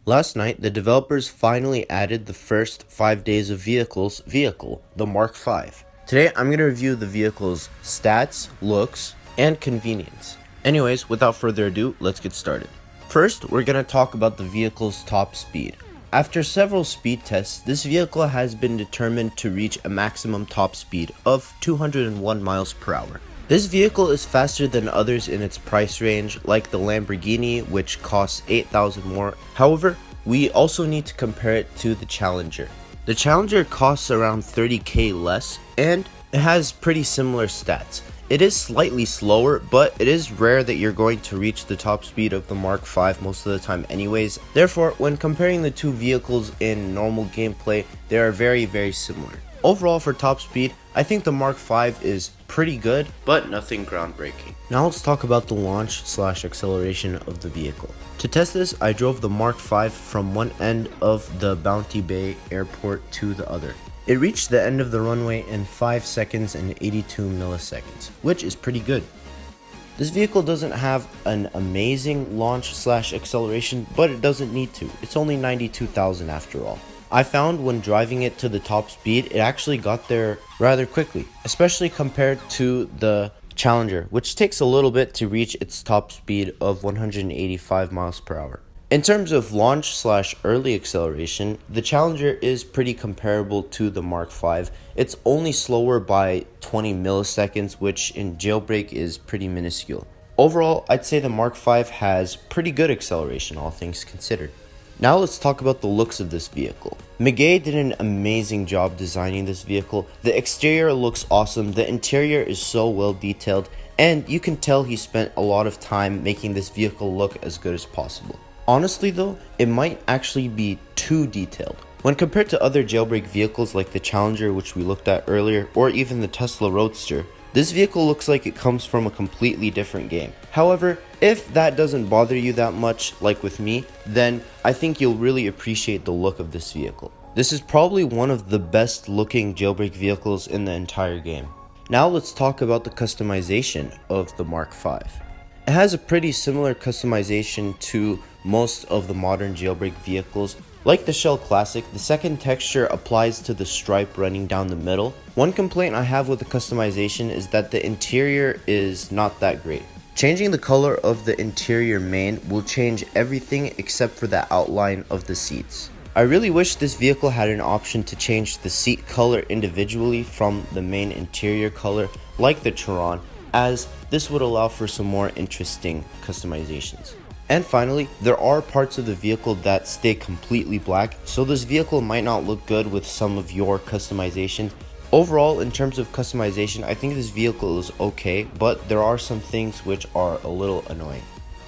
Last night, the developers finally added the first 5 days of vehicles vehicle, the Mark 5. Today, I'm going to review the vehicle's stats, looks, and convenience. Anyways, without further ado, let's get started. First, we're going to talk about the vehicle's top speed. After several speed tests, this vehicle has been determined to reach a maximum top speed of 201 miles per hour. This vehicle is faster than others in its price range, like the Lamborghini, which costs $8,000 more. However, we also need to compare it to the Challenger. The Challenger costs around $30,000 less, and it has pretty similar stats. It is slightly slower, but it is rare that you're going to reach the top speed of the Mark 5 most of the time anyways. Therefore, when comparing the two vehicles in normal gameplay, they are very similar. Overall, for top speed, I think the Mark 5 is pretty good, but nothing groundbreaking. Now let's talk about the launch/acceleration of the vehicle. To test this, I drove the Mark 5 from one end of the Bounty Bay airport to the other. It reached the end of the runway in 5 seconds and 82 milliseconds, which is pretty good. This vehicle doesn't have an amazing launch/acceleration, but it doesn't need to. It's only 92,000 after all. I found when driving it to the top speed, it actually got there rather quickly, especially compared to the Challenger, which takes a little bit to reach its top speed of 185 miles per hour. In terms of launch/early acceleration, the Challenger is pretty comparable to the Mark 5. It's only slower by 20 milliseconds, which in Jailbreak is pretty minuscule. Overall, I'd say the Mark 5 has pretty good acceleration, all things considered. Now let's talk about the looks of this vehicle. Miguel did an amazing job designing this vehicle. The exterior looks awesome, the interior is so well detailed, and you can tell he spent a lot of time making this vehicle look as good as possible. Honestly though, it might actually be too detailed. When compared to other Jailbreak vehicles like the Challenger, which we looked at earlier, or even the Tesla Roadster, this vehicle looks like it comes from a completely different game. However, if that doesn't bother you that much, like with me, then I think you'll really appreciate the look of this vehicle. This is probably one of the best looking Jailbreak vehicles in the entire game. Now let's talk about the customization of the Mark 5. It has a pretty similar customization to most of the modern Jailbreak vehicles. Like the Shell Classic, the second texture applies to the stripe running down the middle. One complaint I have with the customization is that the interior is not that great. Changing the color of the interior main will change everything except for the outline of the seats. I really wish this vehicle had an option to change the seat color individually from the main interior color like the Chiron, as this would allow for some more interesting customizations. And finally, there are parts of the vehicle that stay completely black, so this vehicle might not look good with some of your customizations. Overall, in terms of customization, I think this vehicle is okay, but there are some things which are a little annoying.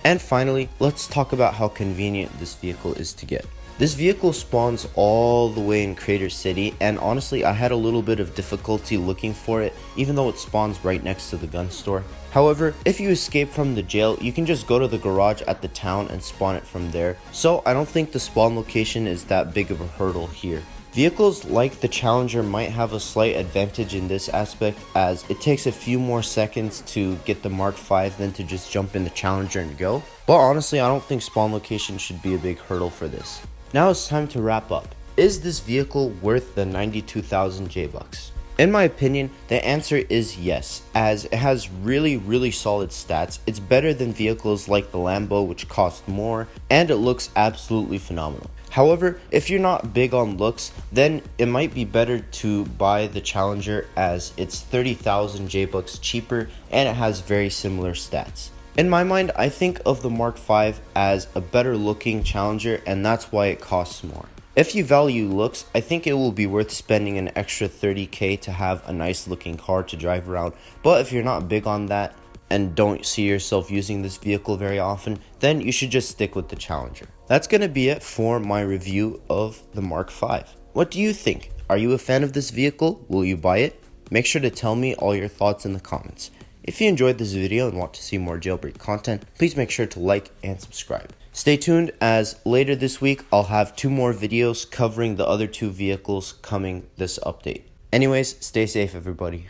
And finally, let's talk about how convenient this vehicle is to get. This vehicle spawns all the way in Crater City, and honestly I had a little bit of difficulty looking for it, even though it spawns right next to the gun store. However, if you escape from the jail, you can just go to the garage at the town and spawn it from there, so I don't think the spawn location is that big of a hurdle here. Vehicles like the Challenger might have a slight advantage in this aspect, as it takes a few more seconds to get the Mark 5 than to just jump in the Challenger and go, but honestly I don't think spawn location should be a big hurdle for this. Now it's time to wrap up. Is this vehicle worth the 92,000 J-Bucks? In my opinion, the answer is yes, as it has really solid stats. It's better than vehicles like the Lambo, which cost more, and it looks absolutely phenomenal. However, if you're not big on looks, then it might be better to buy the Challenger, as it's 30,000 J-Bucks cheaper and it has very similar stats. In my mind, I think of the Mark 5 as a better looking Challenger, and that's why it costs more. If you value looks, I think it will be worth spending an extra $30,000 to have a nice looking car to drive around, but if you're not big on that and don't see yourself using this vehicle very often, then you should just stick with the Challenger. That's gonna be it for my review of the Mark 5. What do you think? Are you a fan of this vehicle? Will you buy it? Make sure to tell me all your thoughts in the comments. If you enjoyed this video and want to see more Jailbreak content, please make sure to like and subscribe. Stay tuned, as later this week I'll have 2 more videos covering the other 2 vehicles coming this update. Anyways, stay safe everybody.